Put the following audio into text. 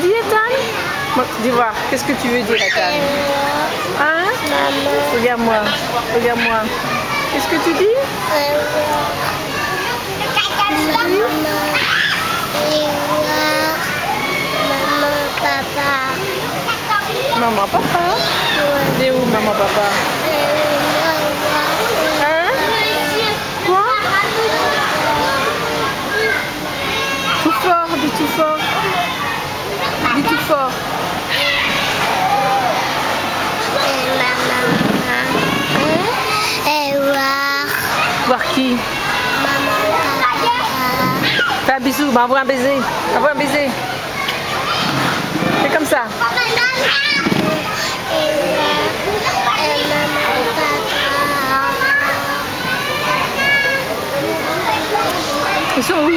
dis, Ethan? Dis voir, qu'est-ce que tu veux dire, Ethan? Hein? Regarde-moi, regarde-moi. Qu'est-ce que tu dis? Maman, papa. Il est où, maman, papa? Hein? Quoi? Tout fort, dis tout fort. Dis tout fort. Voir qui? Fais un bisou, bah envoie un baiser. Envoie un baiser. Fais comme ça. Ils sont où?